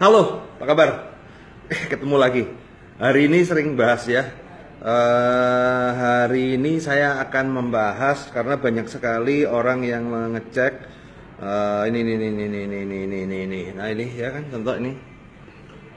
Halo, apa kabar? Ketemu lagi. Hari ini sering bahas ya. Hari ini saya akan membahas karena banyak sekali orang yang mengecek ini. Nah ini ya kan, contoh ini.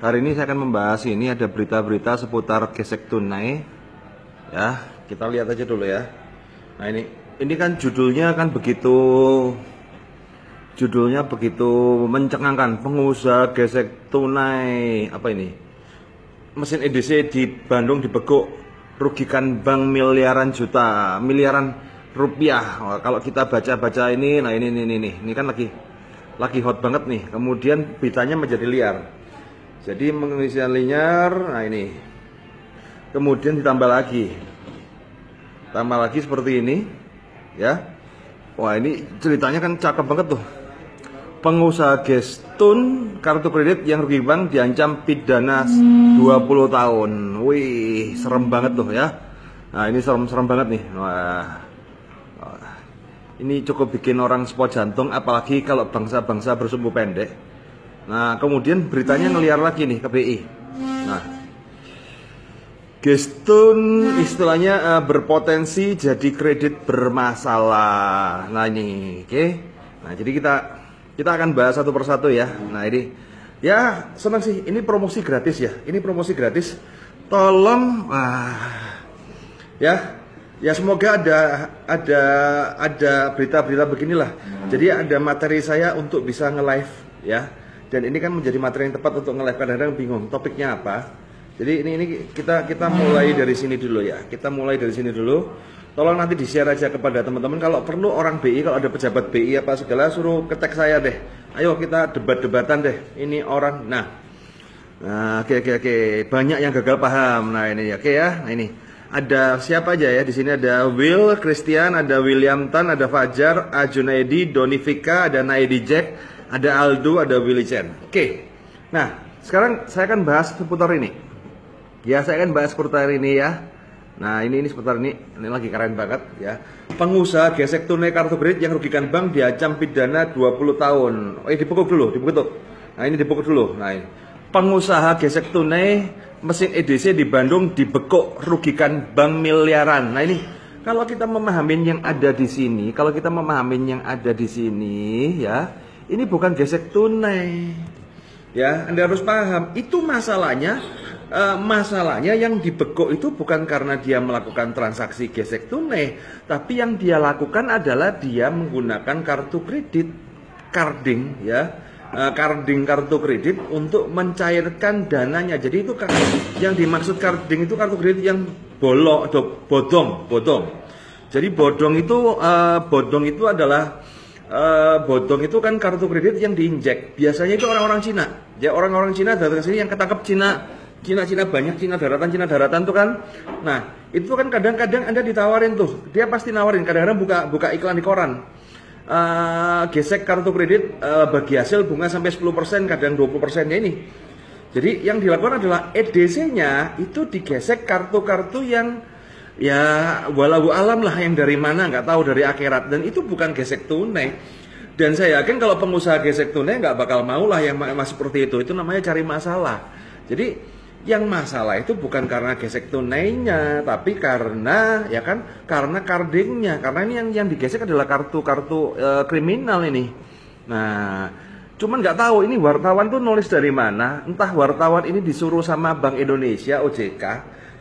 Hari ini saya akan membahas ini ada berita-berita seputar gesek tunai. Ya, kita lihat aja dulu ya. Nah ini kan judulnya begitu mencengangkan. Pengusaha gesek tunai apa ini? Mesin EDC di Bandung dibekuk, rugikan bank miliaran rupiah. Kalau kita baca-baca ini, nah ini kan lagi hot banget nih. Kemudian beritanya menjadi liar. Jadi menjadi liar. Nah ini. Kemudian ditambah lagi seperti ini, ya. Wah ini ceritanya kan cakep banget tuh. Pengusaha Gestun kartu kredit yang rugi bank diancam pidana 20 tahun. Wih, serem banget tuh ya. Nah, ini serem banget nih. Wah. Ini cukup bikin orang spot jantung, apalagi kalau bangsa-bangsa bersumbu pendek. Nah, kemudian beritanya ngeliar lagi nih ke BI. Nah, Gestun istilahnya berpotensi jadi kredit bermasalah. Nah, ini, oke. Nah, jadi kita akan bahas satu persatu ya. Nah ini, ya senang sih. Ini promosi gratis ya. Ini promosi gratis. Tolong, ya semoga ada berita-berita beginilah. Jadi ada materi saya untuk bisa nge-live ya. Dan ini kan menjadi materi yang tepat untuk nge-live. Kadang-kadang bingung topiknya apa. Jadi ini kita mulai dari sini dulu ya. Kita mulai dari sini dulu. Tolong nanti di-share aja kepada teman-teman. Kalau perlu orang BI, kalau ada pejabat BI apa segala, suruh ketek saya deh. Ayo kita debat-debatan deh. Ini orang. Nah, oke. Banyak yang gagal paham. Nah ini oke ya. Nah ini ada siapa aja ya di sini? Ada Will, Christian, ada William Tan, ada Fajar, Ajunaidi, Donifika, ada Naidi Jack, ada Aldo, ada Willy Chen. Oke. Nah sekarang saya akan bahas seputar ini. Ya saya akan bahas seputar ini ya. Nah ini seputar ini lagi keren banget ya. Pengusaha gesek tunai kartu kredit yang rugikan bank diancam pidana 20 tahun. Dibekuk dulu. Nah ini dibekuk dulu. Nah ini. Pengusaha gesek tunai mesin EDC di Bandung dibekuk, rugikan bank miliaran. Nah ini kalau kita memahami yang ada di sini, ya, ini bukan gesek tunai. Ya, Anda harus paham. Itu masalahnya yang dibekuk itu bukan karena dia melakukan transaksi gesek tunai, tapi yang dia lakukan adalah dia menggunakan kartu kredit, carding ya, carding kartu kredit untuk mencairkan dananya. Jadi itu yang dimaksud carding itu kartu kredit yang bodong. Jadi bodong itu adalah bodong itu kan kartu kredit yang diinjek. Biasanya itu orang-orang Cina. Ya orang-orang Cina datang ke sini yang ketangkep Cina banyak, Cina daratan tuh kan. Nah, itu kan kadang-kadang Anda ditawarin tuh. Dia pasti nawarin, kadang-kadang buka iklan di koran. Gesek kartu kredit bagi hasil bunga sampai 10%, kadang 20%-nya ini. Jadi yang dilakukan adalah EDC-nya itu digesek kartu-kartu yang ya walau alam lah, yang dari mana nggak tahu, dari akhirat, dan itu bukan gesek tunai. Dan saya yakin kalau pengusaha gesek tunai nggak bakal mau lah yang masih seperti itu namanya cari masalah. Jadi yang masalah itu bukan karena gesek tunainya, tapi karena cardingnya. Karena ini yang digesek adalah kartu kriminal ini. Nah, cuman nggak tahu ini wartawan tuh nulis dari mana. Entah wartawan ini disuruh sama Bank Indonesia, OJK,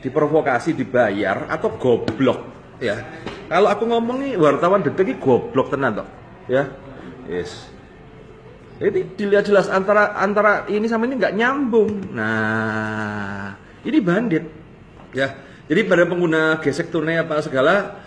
diprovokasi, dibayar, atau goblok ya. Kalau aku ngomong nih wartawan Detik ini goblok tenan toh ya. Yes. Jadi dilihat jelas antara ini sama ini nggak nyambung. Nah ini bandit ya. Jadi pada pengguna gesek tunai apa segala,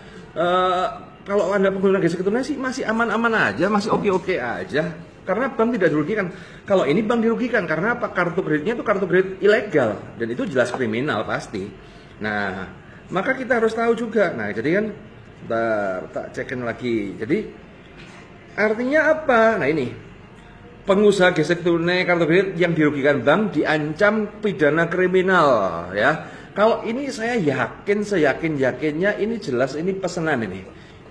kalau Anda pengguna gesek tunai sih masih aman-aman aja, masih oke-oke aja. Karena bank tidak dirugikan. Kalau ini bank dirugikan karena apa? Kartu kreditnya itu kartu kredit ilegal dan itu jelas kriminal pasti. Nah, maka kita harus tahu juga. Nah, jadi kan tak cekin lagi. Jadi artinya apa? Nah, ini pengusaha gesek tunai kartu kredit yang dirugikan bank diancam pidana kriminal ya. Kalau ini saya seyakin-yakinnya ini jelas ini pesanan ini.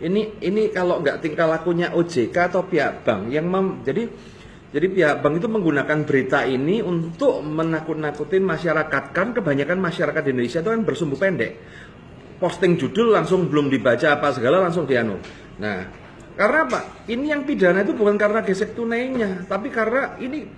Ini kalau nggak tingkah lakunya OJK atau pihak bank yang jadi Jadi pihak bank itu menggunakan berita ini untuk menakut-nakutin masyarakat. Kan kebanyakan masyarakat di Indonesia itu kan bersumbu pendek. Posting judul langsung belum dibaca apa segala langsung dianu. Nah, karena apa? Ini yang pidana itu bukan karena gesek tunainya, tapi karena ini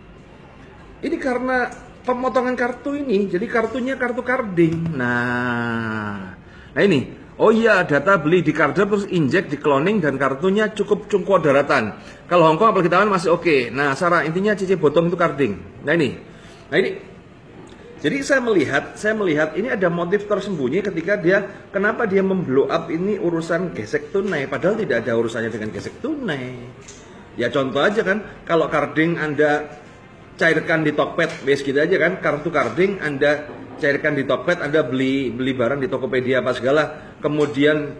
karena pemotongan kartu ini. Jadi kartunya kartu karding. Nah ini. Oh iya, data beli di Cardar terus injek di cloning dan kartunya cukup cungkuo daratan. Kalau Hongkong apalagi Taiwan masih oke. Nah, Sarah intinya cici botong itu carding. Nah ini. Jadi saya melihat ini ada motif tersembunyi ketika kenapa dia memblow up ini urusan gesek tunai padahal tidak ada urusannya dengan gesek tunai. Ya contoh aja kan, kalau carding Anda cairkan di Tokped, gitu aja kan, kartu carding Anda cairkan di Tokped, Anda beli barang di Tokopedia apa segala, kemudian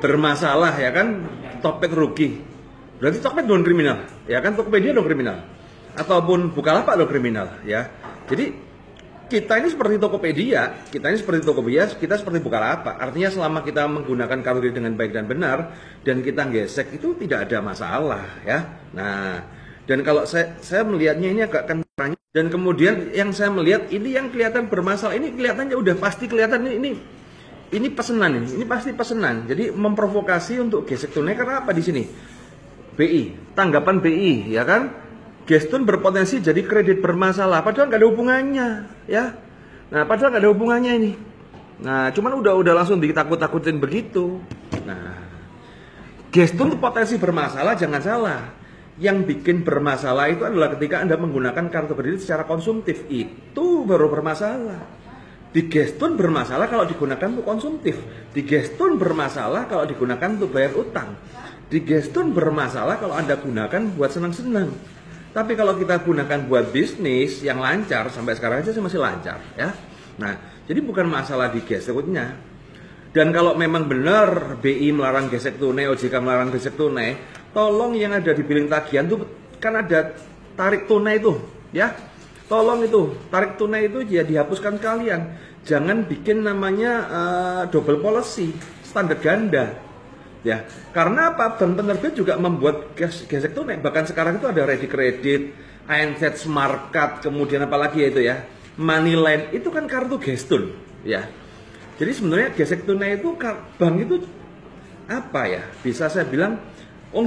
bermasalah ya kan, Tokped rugi, berarti Tokped non kriminal, ya kan, Tokopedia non kriminal, ataupun Bukalapak non kriminal, ya. Jadi kita ini seperti Tokopedia, kita seperti Bukalapak. Artinya selama kita menggunakan kartu kredit dengan baik dan benar dan kita gesek itu tidak ada masalah, ya. Nah, dan kalau saya melihatnya ini agak kentang. Dan kemudian yang saya melihat ini yang kelihatan bermasalah, ini kelihatannya udah pasti kelihatan ini pesanan ini pasti pesanan. Jadi memprovokasi untuk gesek tunai karena apa di sini? BI, tanggapan BI, ya kan? Gestun berpotensi jadi kredit bermasalah, padahal nggak ada hubungannya, ya. Nah, padahal nggak ada hubungannya ini. Nah, cuman udah langsung ditakut-takutin begitu. Nah, Gestun potensi bermasalah, jangan salah. Yang bikin bermasalah itu adalah ketika Anda menggunakan kartu kredit secara konsumtif. Itu baru bermasalah. Di Gestun bermasalah kalau digunakan untuk konsumtif. Di Gestun bermasalah kalau digunakan untuk bayar utang. Di Gestun bermasalah kalau Anda gunakan buat senang-senang. Tapi kalau kita gunakan buat bisnis yang lancar, sampai sekarang aja masih lancar, ya. Nah, jadi bukan masalah di Gestunnya. Dan kalau memang benar BI melarang gesek tunai, OJK melarang gesek tunai, tolong yang ada di billing tagihan tuh kan ada tarik tunai itu, ya. Tolong itu tarik tunai itu ya dihapuskan kalian. Jangan bikin namanya double policy, standar ganda. Ya, karena apa? Bank penerbit juga membuat gesek tunai. Bahkan sekarang itu ada Ready Credit, ANZ Smart Card, kemudian apalagi ya itu ya, Moneyline, itu kan kartu Gestun, ya. Jadi sebenarnya gesek tunai itu bank itu apa ya? Bisa saya bilang,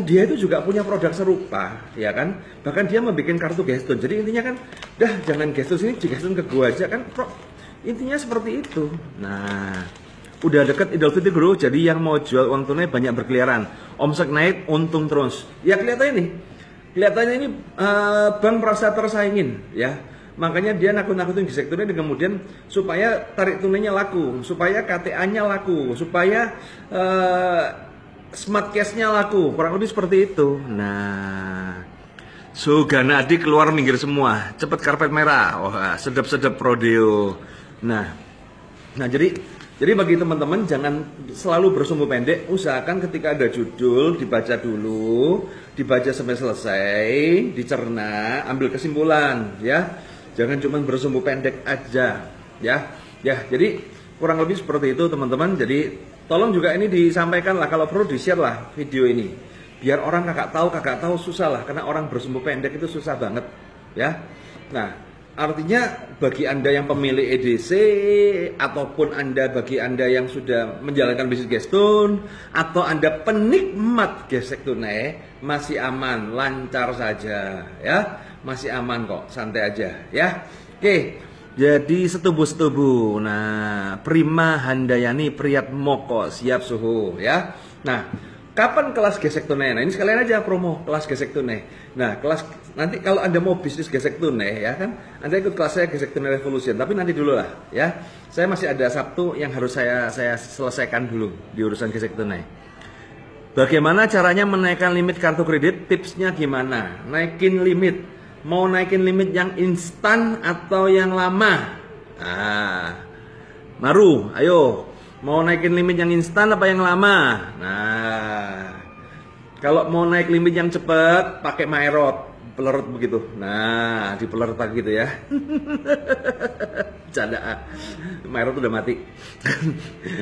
dia itu juga punya produk serupa, ya kan? Bahkan dia membuat kartu Gestun. Jadi intinya kan, dah jangan Gestun sini, Gestun ke gua aja kan. Intinya seperti itu. Nah, udah deket Idul Fitri bro, jadi yang mau jual uang tunai banyak berkeliaran. Omset naik, untung terus. Ya kelihatannya ini bank merasa tersaingin, ya. Makanya dia nakut-nakutin gesek tunai dan kemudian supaya tarik tunainya laku, supaya KTA-nya laku, supaya smart cash-nya laku, kurang lebih seperti itu. Nah, Suganadi keluar minggir semua, cepet karpet merah, wah sedap-sedap prodeo. Nah jadi bagi teman-teman jangan selalu bersumbu pendek, usahakan ketika ada judul dibaca dulu, dibaca sampai selesai, dicerna, ambil kesimpulan, ya. Jangan cuma bersumbu pendek aja, ya. Ya, jadi kurang lebih seperti itu teman-teman. Jadi tolong juga ini disampaikan lah, kalau perlu di-share lah video ini. Biar orang kagak tahu susah lah, karena orang bersumbu pendek itu susah banget, ya. Nah, artinya bagi Anda yang pemilik EDC ataupun bagi Anda yang sudah menjalankan bisnis Gestun atau Anda penikmat gesek tunai masih aman, lancar saja, ya. Masih aman kok, santai aja, ya. Oke, jadi setubu. Nah, Prima Handayani Priyatmoko siap suhu, ya. Nah, kapan kelas gesek tunai? Nah, ini sekalian aja promo kelas gesek tunai. Nah, kelas nanti kalau Anda mau bisnis gesek tunai, ya kan, Anda ikut kelas saya gesek tunai revolution. Tapi nanti dulu lah, ya. Saya masih ada Sabtu yang harus saya selesaikan dulu di urusan gesek tunai. Bagaimana caranya menaikkan limit kartu kredit? Tipsnya gimana? Naikin limit. Mau naikin limit yang instan atau yang lama? Maru, ayo. Mau naikin limit yang instan apa yang lama? Nah, kalau mau naik limit yang cepat, pakai Maerot, pelerut begitu. Nah, dipelerut gitu ya. Canda. Maerot udah mati.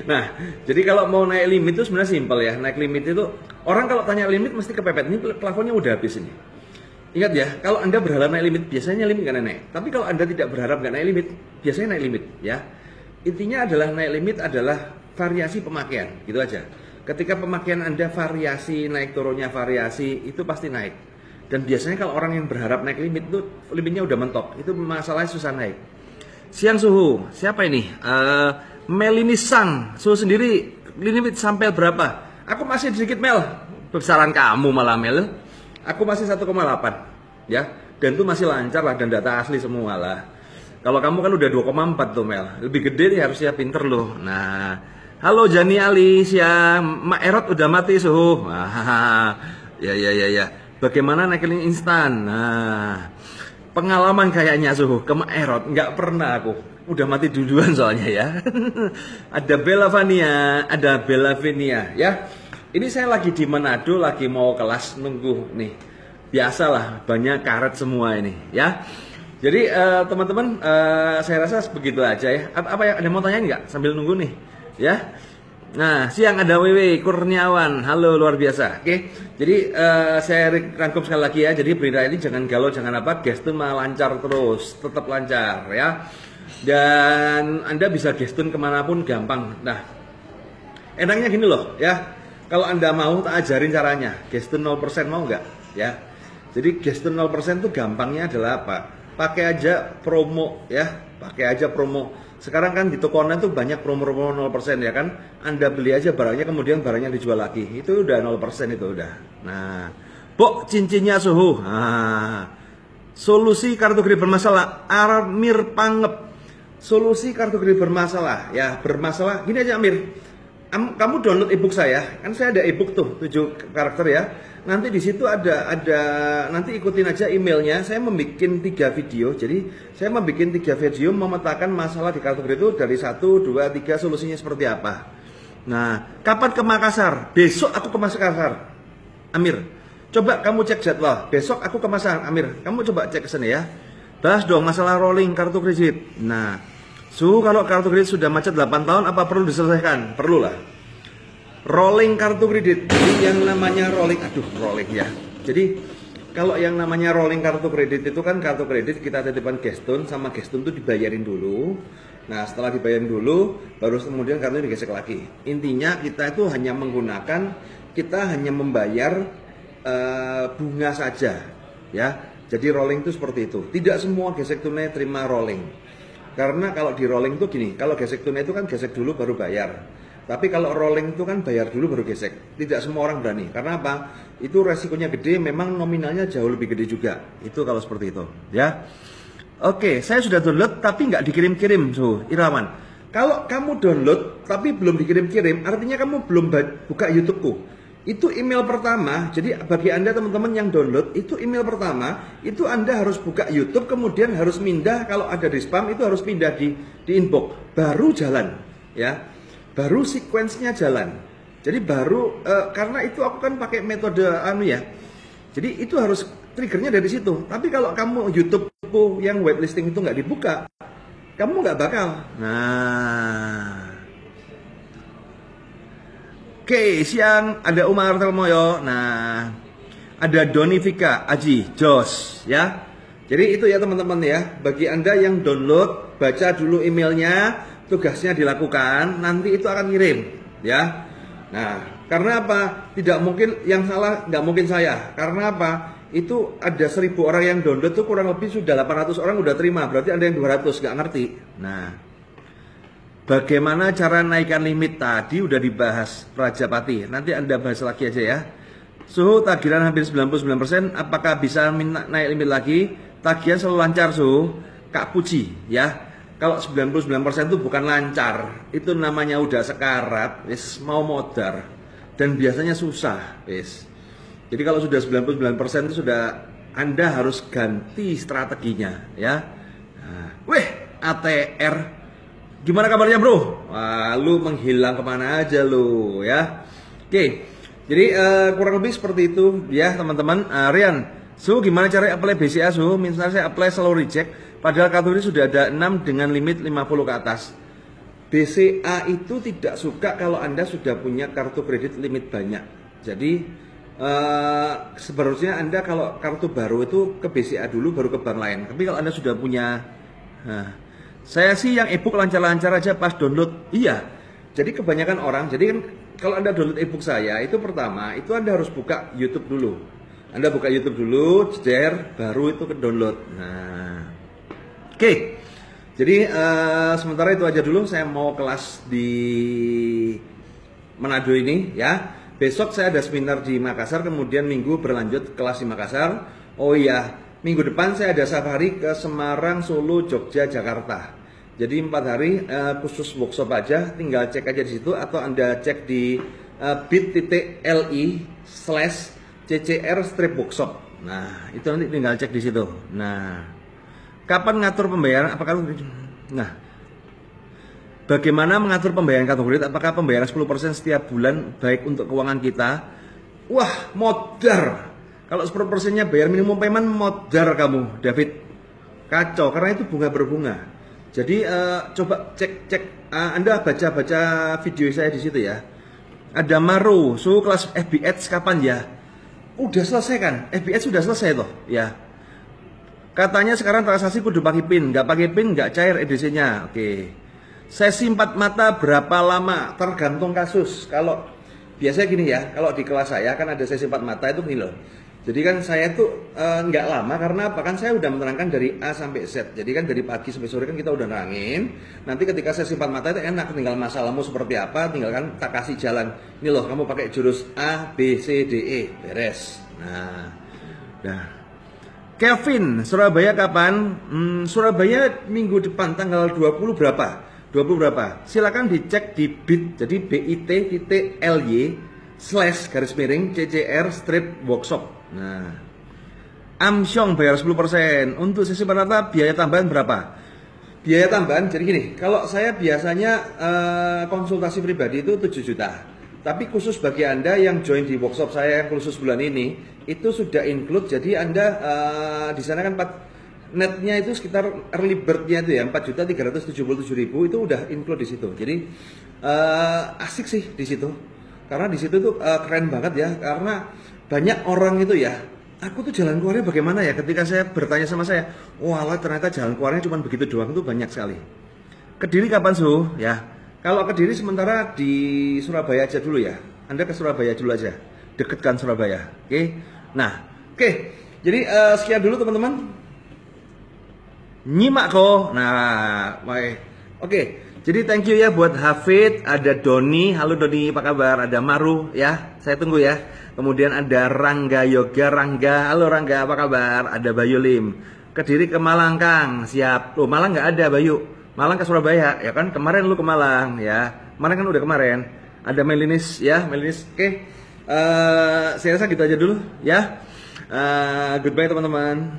Nah, jadi kalau mau naik limit itu sebenarnya simpel ya. Naik limit itu orang kalau tanya limit mesti kepepet. Ini plafonnya udah habis ini. Ingat ya, kalau Anda berharap naik limit, biasanya limit nggak naik. Tapi kalau Anda tidak berharap nggak naik limit, biasanya naik limit ya. Intinya adalah naik limit adalah variasi pemakaian, gitu aja. Ketika pemakaian Anda variasi, naik turunnya variasi, itu pasti naik. Dan biasanya kalau orang yang berharap naik limit itu limitnya udah mentok, itu masalahnya susah naik. Siang suhu, siapa ini? Melini Sang, suhu sendiri limit sampai berapa? Aku masih sedikit Mel, besaran kamu malah Mel. Aku masih 1,8 ya, dan itu masih lancar lah dan data asli semua lah. Kalau kamu kan udah 2,4 tuh Mel, lebih gede nih harusnya pinter loh. Nah, halo Jani Ali, siang. Mak Erot udah mati suhu. Ya. Bagaimana naikin instan? Nah, pengalaman kayaknya suhu ke Mak Erot nggak pernah aku. Udah mati duluan soalnya ya. Ada Bella Vania, ada Bella Venia ya. Ini saya lagi di Manado, lagi mau kelas nunggu nih. Biasalah, banyak karet semua ini ya. Jadi teman-teman, saya rasa begitu aja ya. Apa yang ada mau tanyain nggak sambil nunggu nih ya? Nah, siang ada WW Kurniawan, halo luar biasa. Oke, jadi saya rangkum sekali lagi ya. Jadi berita ini jangan galau, jangan apa, gestun malah lancar terus, tetap lancar ya. Dan Anda bisa gestun kemanapun gampang. Nah, enaknya gini loh ya. Kalau Anda mau, tak ajarin caranya. Gestun 0% mau nggak? Ya. Jadi gestun 0% itu gampangnya adalah apa? Pakai aja promo ya. Pakai aja promo. Sekarang kan di toko online tuh banyak promo-promo 0% ya kan. Anda beli aja barangnya, kemudian barangnya dijual lagi. Itu udah 0% itu udah. Nah, Bok cincinnya suhu. Nah, solusi kartu kredit bermasalah. Amir Pangep. Solusi kartu kredit bermasalah. Ya, bermasalah. Gini aja Amir. Kamu download ebook saya, kan saya ada ebook tuh 7 karakter ya. Nanti di situ ada nanti ikutin aja emailnya. Saya membuat 3 video. Jadi saya membuat 3 video memetakan masalah di kartu kredit itu dari 1, 2, 3 solusinya seperti apa. Nah, kapan ke Makassar? Besok aku ke Makassar. Amir, coba kamu cek jadwal. Besok aku ke Makassar. Amir, kamu coba cek ke sana ya. Bahas dong masalah rolling kartu kredit. Nah, kalau kartu kredit sudah macet 8 tahun, apa perlu diselesaikan? Perlulah. Rolling kartu kredit. Jadi yang namanya rolling ya. Jadi kalau yang namanya rolling kartu kredit itu kan kartu kredit kita titipkan gestun, sama gestun itu dibayarin dulu. Nah, setelah dibayarin dulu, baru kemudian kartu digesek lagi. Intinya kita itu hanya membayar bunga saja, ya. Jadi rolling itu seperti itu. Tidak semua gesek tunai terima rolling. Karena kalau di rolling itu gini, kalau gesek tunai itu kan gesek dulu baru bayar. Tapi kalau rolling itu kan bayar dulu baru gesek. Tidak semua orang berani. Karena apa? Itu resikonya gede, memang nominalnya jauh lebih gede juga. Itu kalau seperti itu, ya. Oke, saya sudah download tapi nggak dikirim-kirim, Irawan. Kalau kamu download tapi belum dikirim-kirim, artinya kamu belum buka YouTube-ku. Itu email pertama. Jadi bagi Anda teman-teman yang download, itu email pertama, itu Anda harus buka YouTube, kemudian harus pindah, kalau ada di spam itu harus pindah di inbox, baru jalan ya, baru sequence-nya jalan. Jadi baru karena itu aku kan pakai metode ya, jadi itu harus triggernya dari situ. Tapi kalau kamu YouTube yang whitelisting itu nggak dibuka, kamu nggak bakal. Nah, oke, siang ada Umar Telmoyo. Nah, ada Donivika Aji Jos ya. Jadi itu ya teman-teman ya. Bagi Anda yang download, baca dulu emailnya, tugasnya dilakukan, nanti itu akan ngirim ya. Nah, karena apa? Tidak mungkin yang salah, nggak mungkin saya. Karena apa? Itu ada 1000 orang yang download tuh kurang lebih sudah 800 orang udah terima. Berarti ada yang 200 nggak ngerti. Nah, bagaimana cara naikkan limit tadi udah dibahas Prajapati. Nanti Anda bahas lagi aja ya. Suhu tagihan hampir 99%. Apakah bisa naik limit lagi? Tagihan selalu lancar suhu. Kak Puji ya. Kalau 99% itu bukan lancar. Itu namanya udah sekarat. Wis mau modar. Dan biasanya susah. Wis. Jadi kalau sudah 99% itu sudah Anda harus ganti strateginya ya. Nah, ATR. Gimana kabarnya bro? Wah, lu menghilang kemana aja lu ya. Oke, jadi kurang lebih seperti itu ya teman-teman. Rian, gimana cara apply BCA misalnya saya apply selalu reject, padahal kartu ini sudah ada 6 dengan limit 50 ke atas. BCA itu tidak suka kalau Anda sudah punya kartu kredit limit banyak. Jadi Sebenarnya Anda kalau kartu baru itu ke BCA dulu baru ke bank lain. Tapi kalau Anda sudah punya, saya sih yang e-book lancar-lancar aja pas download. Iya. Jadi kebanyakan orang, jadi kan kalau Anda download e-book saya itu pertama itu Anda harus buka YouTube dulu. Anda buka YouTube dulu, jeder, baru itu ke download. Nah, oke. Jadi sementara itu aja dulu. Saya mau kelas di Manado ini ya. Besok saya ada seminar di Makassar, kemudian minggu berlanjut kelas di Makassar. Oh iya, minggu depan saya ada safari ke Semarang, Solo, Jogja, Jakarta. Jadi 4 hari khusus workshop aja, tinggal cek aja di situ atau Anda cek di bit.ly/ccr-workshop. Nah, itu nanti tinggal cek di situ. Nah, kapan ngatur pembayaran? Apakah bagaimana mengatur pembayaran kartu kredit? Apakah pembayaran 10% setiap bulan baik untuk keuangan kita? Wah, modar. Kalau 10%-nya bayar minimum payment, modar kamu, David. Kacau, karena itu bunga berbunga. Jadi coba cek Anda baca video saya di situ ya. Ada Maru, suhu kelas FBH kapan ya? Udah selesai kan? FBH sudah selesai toh, ya. Katanya sekarang transaksi kudu pakai PIN, nggak pakai PIN nggak cair EDC-nya. Oke. Sesi 4 mata berapa lama? Tergantung kasus. Kalau biasanya gini ya, kalau di kelas saya kan ada sesi 4 mata itu gini loh. Jadi kan saya tuh nggak lama karena apa kan saya udah menerangkan dari A sampai Z. Jadi kan dari pagi sampai sore kan kita udah nerangin. Nanti ketika sesi 4 mata itu enak, tinggal masalahmu seperti apa, tinggal kan tak kasih jalan. Ini loh kamu pakai jurus A, B, C, D, E, beres. Nah. Kevin, Surabaya kapan? Surabaya minggu depan tanggal 20 berapa? 20 berapa? Silakan dicek di bit, jadi bit.ly/CCR-workshop. Nah, Amsyong bayar 10%. Untuk sesi penata biaya tambahan berapa? Biaya tambahan, jadi gini, kalau saya biasanya konsultasi pribadi itu 7 juta. Tapi khusus bagi Anda yang join di workshop saya yang khusus bulan ini, itu sudah include, jadi Anda di sana kan 4 netnya itu sekitar early bird-nya itu ya 4.377.000 itu udah include di situ. Jadi asik sih di situ. Karena di situ tuh keren banget ya, karena banyak orang itu ya. Aku tuh jalan keluarnya bagaimana ya? Ketika saya bertanya sama saya, walah ternyata jalan keluarnya cuma begitu doang, itu banyak sekali. Kediri kapan Su? Ya. Kalau Kediri sementara di Surabaya aja dulu ya. Anda ke Surabaya dulu aja. Deket kan Surabaya. Oke. Nah, oke. Jadi sekian dulu teman-teman. Nyimak kok. Nah, baik. Oke. Jadi thank you ya buat Hafid, ada Doni, halo Doni apa kabar? Ada Maru ya, saya tunggu ya. Kemudian ada Rangga Yoga, Rangga, halo Rangga apa kabar? Ada Bayu Lim, Kediri ke Malang Kang, siap. Loh Malang nggak ada Bayu, Malang ke Surabaya ya kan? Kemarin lu ke Malang ya, kemarin kan udah kemarin. Ada Melinis ya, Melinis. Oke, saya rasa gitu aja dulu ya. Goodbye teman-teman.